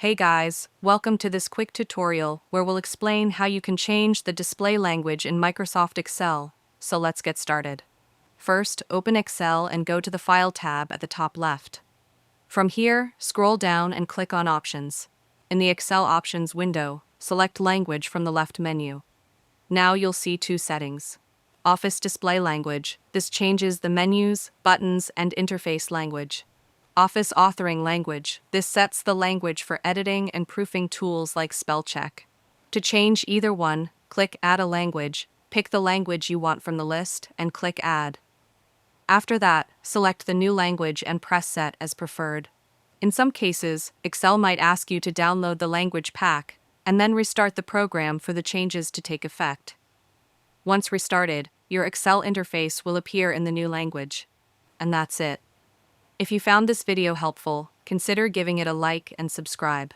Hey guys, welcome to this quick tutorial where we'll explain how you can change the display language in Microsoft Excel. So let's get started. First, open Excel and go to the File tab at the top left. From here, scroll down and click on Options. In the Excel Options window, select Language from the left menu. Now you'll see two settings. Office Display Language. This changes the menus, buttons, and interface language. Office Authoring Language. This sets the language for editing and proofing tools like spell check. To change either one, click Add a Language, pick the language you want from the list, and click Add. After that, select the new language and press Set as preferred. In some cases, Excel might ask you to download the language pack, and then restart the program for the changes to take effect. Once restarted, your Excel interface will appear in the new language. And that's it. If you found this video helpful, consider giving it a like and subscribe.